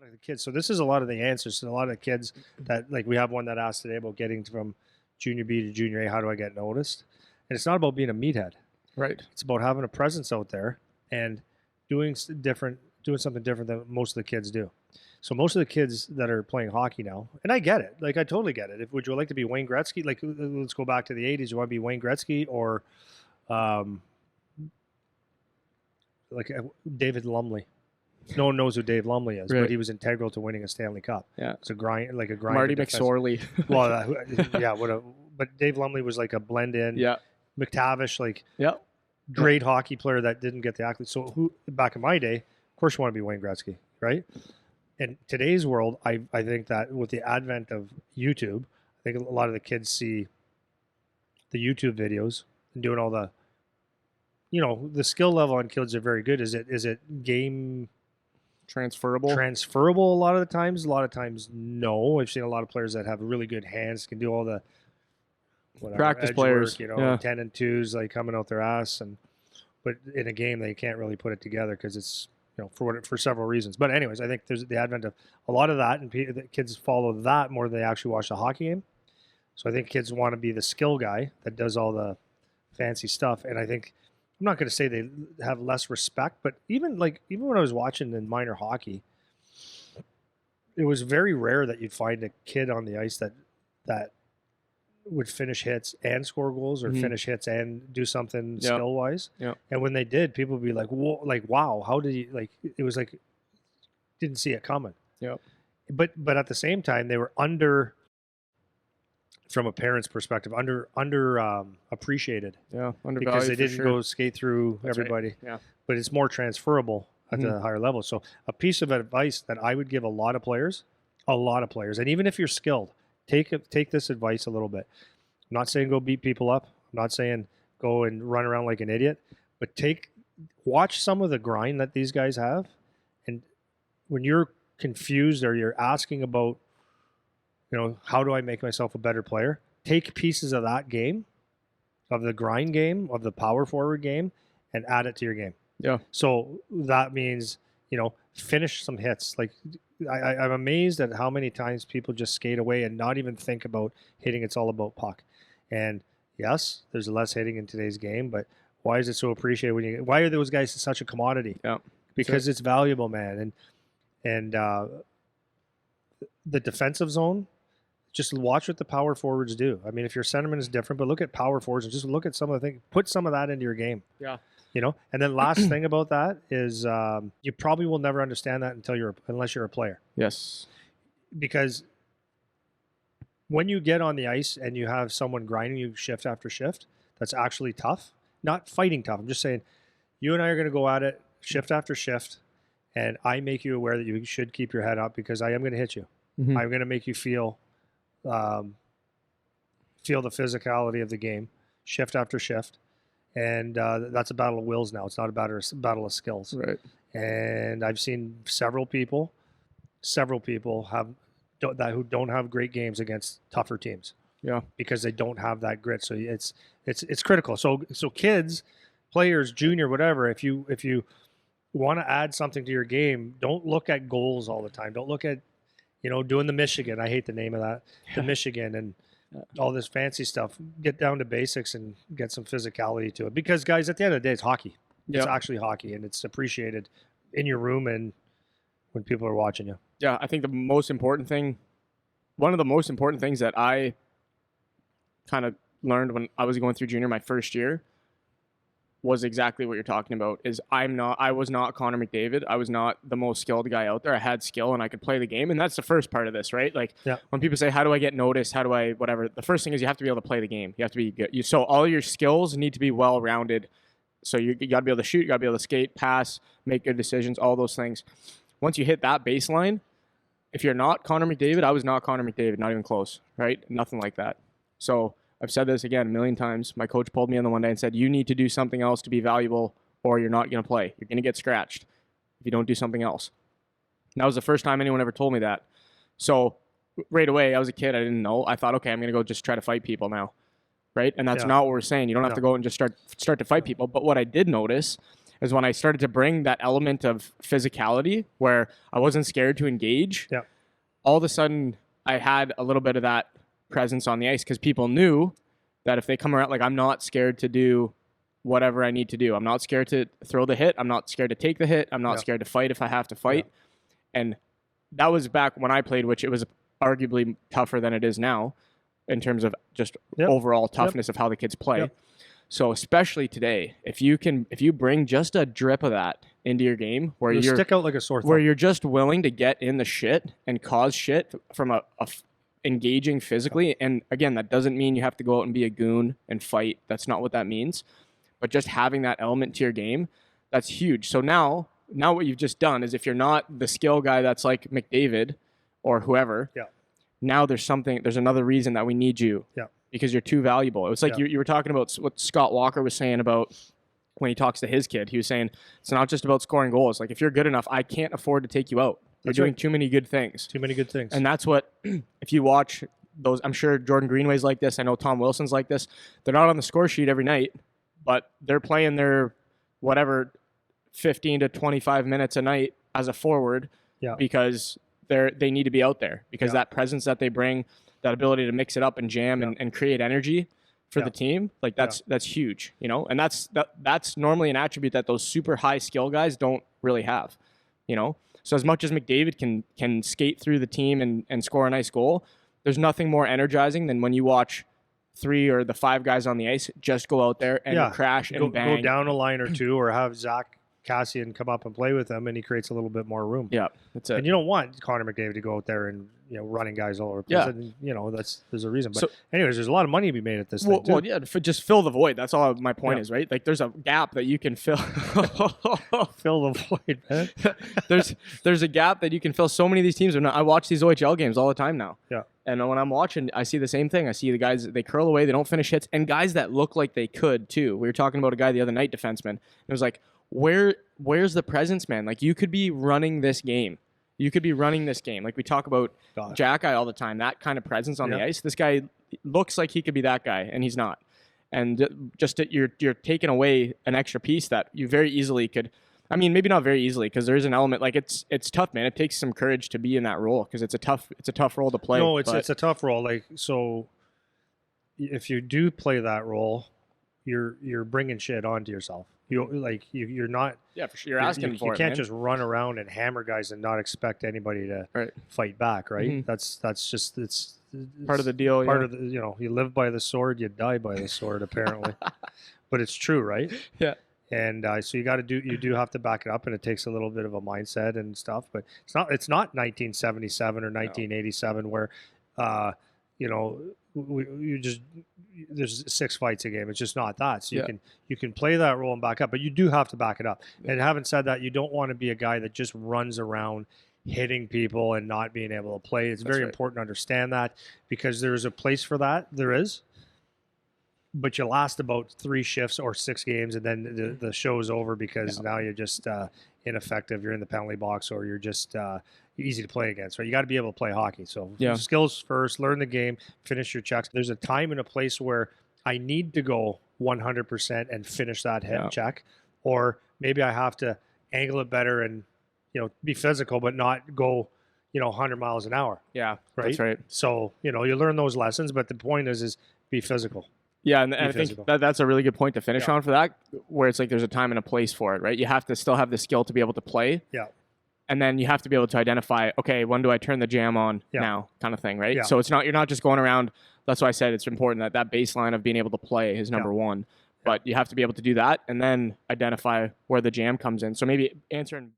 lot of the kids. So this is a lot of the answers to a lot of the kids that, like, we have one that asked today about getting from junior B to junior A. How do I get noticed? And it's not about being a meathead. Right. It's about having a presence out there and doing something different than most of the kids do. So most of the kids that are playing hockey now, and I get it, like I totally get it. Would you like to be Wayne Gretzky? Like, let's go back to the '80s. You want to be Wayne Gretzky or David Lumley? No one knows who Dave Lumley is, Right. but he was integral to winning a Stanley Cup. Yeah. It's a grind, like a grind. Marty McSorley. Well, yeah, but Dave Lumley was like a blend in. Yeah. McTavish, like, Yeah. great hockey player that didn't get the accolades. So who back in my day, of course, you want to be Wayne Gretzky, right? In today's world, I think that with the advent of YouTube, I think a lot of the kids see the YouTube videos and doing all the, the skill level on kids are very good. Is it game Transferable. a lot of the times? A lot of times, no. I've seen a lot of players that have really good hands, can do all the Practice edge players, work, yeah. 10 and 2s, like coming out their ass, but in a game they can't really put it together because it's for several reasons. But anyways, I think there's the advent of a lot of that, and the kids follow that more than they actually watch the hockey game. So I think kids want to be the skill guy that does all the fancy stuff, and I think I'm not going to say they have less respect, but even when I was watching in minor hockey, it was very rare that you'd find a kid on the ice that would finish hits and score goals, or finish hits and do something skill wise. Yeah. And when they did, people would be like, "Whoa!" Like, "Wow, how did you?" Like, it was like didn't see it coming. Yeah. But at the same time, they were under, from a parent's perspective, under appreciated. Yeah. Undervalued Because they for didn't sure. go skate through That's right. everybody. Yeah. But it's more transferable at the higher level. So a piece of advice that I would give a lot of players, and even if you're skilled, take this advice a little bit. I'm not saying go beat people up. I'm not saying go and run around like an idiot, but watch some of the grind that these guys have. And when you're confused or you're asking about, how do I make myself a better player? Take pieces of that game, of the grind game, of the power forward game, and add it to your game. Yeah. So that means, finish some hits. Like, I'm amazed at how many times people just skate away and not even think about hitting. It's all about puck. And yes, there's less hitting in today's game, but why is it so appreciated why are those guys such a commodity? Yeah. Because it's valuable, man. And the defensive zone, just watch what the power forwards do. I mean, if your centerman is different, but look at power forwards and just look at some of the things. Put some of that into your game. Yeah. And then last thing about that is you probably will never understand that unless you're a player. Yes. Because when you get on the ice and you have someone grinding you shift after shift, that's actually tough. Not fighting tough. I'm just saying, you and I are going to go at it shift after shift, and I make you aware that you should keep your head up because I am going to hit you. Mhm. I'm going to make you feel the physicality of the game, shift after shift. And that's a battle of wills now. It's not a battle of skills. Right. And I've seen several people who don't have great games against tougher teams. Yeah. Because they don't have that grit. So it's critical. So kids, players, junior, whatever, if you want to add something to your game, don't look at goals all the time. Don't look at, doing the Michigan. I hate the name of that. The Michigan and all this fancy stuff. Get down to basics and get some physicality to it. Because, guys, at the end of the day, it's hockey. It's actually hockey, and it's appreciated in your room and when people are watching you. Yeah, I think one of the most important things that I kind of learned when I was going through junior my first year was exactly what you're talking about. Is I was not Connor McDavid. I was not the most skilled guy out there. I had skill and I could play the game, and that's the first part of this, right? Like when people say, "How do I get noticed? How do I whatever?" The first thing is you have to be able to play the game. You have to be good. So all your skills need to be well rounded. So you got to be able to shoot. You got to be able to skate, pass, make good decisions. All those things. Once you hit that baseline, if you're not Connor McDavid, I was not Connor McDavid, not even close, right? Nothing like that. So I've said this again a million times. My coach pulled me in the one day and said, you need to do something else to be valuable or you're not going to play. You're going to get scratched if you don't do something else. And that was the first time anyone ever told me that. So right away, I was a kid. I didn't know. I thought, okay, I'm going to go just try to fight people now, right? And that's not what we're saying. You don't have to go and just start to fight people. But what I did notice, is when I started to bring that element of physicality where I wasn't scared to engage. Yeah. All of a sudden, I had a little bit of that presence on the ice because people knew that if they come around, like I'm not scared to do whatever I need to do. I'm not scared to throw the hit. I'm not scared to take the hit. I'm not scared to fight if I have to fight. And that was back when I played, which it was arguably tougher than it is now in terms of just overall toughness of how the kids play. So especially today, if you bring just a drip of that into your game where you'll stick out like a sore thumb. Where you're just willing to get in the shit and cause shit from a engaging physically. And again, that doesn't mean you have to go out and be a goon and fight. That's not what that means. But just having that element to your game, that's huge. So now what you've just done is if you're not the skill guy that's like McDavid or whoever, now there's another reason that we need you. Because you're too valuable. It was like you were talking about what Scott Walker was saying about when he talks to his kid. He was saying it's not just about scoring goals. Like if you're good enough, I can't afford to take you out. You're doing too many good things. Too many good things. And that's what, if you watch those, I'm sure Jordan Greenway's like this. I know Tom Wilson's like this. They're not on the score sheet every night, but they're playing their whatever 15 to 25 minutes a night as a forward because they need to be out there because that presence that they bring, that ability to mix it up and jam and create energy for the team, like that's huge, you know? And that's normally an attribute that those super high skill guys don't really have, you know? So as much as McDavid can skate through the team and score a nice goal, there's nothing more energizing than when you watch 3 or the 5 guys on the ice just go out there and crash and bang. Go down a line or two or have Zach Cassian come up and play with them, and he creates a little bit more room. Yeah, that's it. And you don't want Connor McDavid to go out there and running guys all over the place. And, there's a reason. But anyways, there's a lot of money to be made at this thing too. Well, just fill the void. That's all my point is, right? Like there's a gap that you can fill. Fill the void, man. there's a gap that you can fill. So many of these teams I watch these OHL games all the time now. Yeah. And when I'm watching, I see the same thing. I see the guys, they curl away, they don't finish hits, and guys that look like they could too. We were talking about a guy the other night, defenseman. It was like, where's the presence, man? Like you could be running this game. Like we talk about Jack Eye all the time, that kind of presence on the ice. This guy looks like he could be that guy, and he's not. And you're taking away an extra piece that you very easily could. I mean, maybe not very easily because there is an element like it's tough, man. It takes some courage to be in that role because it's a tough role to play. No, it's a tough role. Like so, if you do play that role, you're bringing shit onto yourself. You're not. Yeah, for sure. You're asking for it. You can't man. just run around and hammer guys and not expect anybody to fight back, right? Mm-hmm. That's just it's part of the deal. Part of the you live by the sword, you die by the sword, apparently. But it's true, right? Yeah. And so you do have to back it up, and it takes a little bit of a mindset and stuff. But it's not 1977 or 1987 where there's 6 fights a game. It's just not that. So you can play that role and back up, but you do have to back it up. And having said that, you don't want to be a guy that just runs around hitting people and not being able to play. It's very important to understand that because there's a place for that. There is. But you last about 3 shifts or 6 games, and then the show's over because now you're just ineffective. You're in the penalty box, or you're just easy to play against. Right? You got to be able to play hockey. So skills first, learn the game, finish your checks. There's a time and a place where I need to go 100% and finish that hit check, or maybe I have to angle it better and be physical, but not go 100 miles an hour. Yeah, that's right. So you learn those lessons, but the point is be physical. Yeah, and I think that's a really good point to finish on for that, where it's like there's a time and a place for it, right? You have to still have the skill to be able to play. Yeah. And then you have to be able to identify, okay, when do I turn the jam on now kind of thing, right? Yeah. So you're not just going around. That's why I said it's important that baseline of being able to play is number one. But you have to be able to do that and then identify where the jam comes in. So maybe answering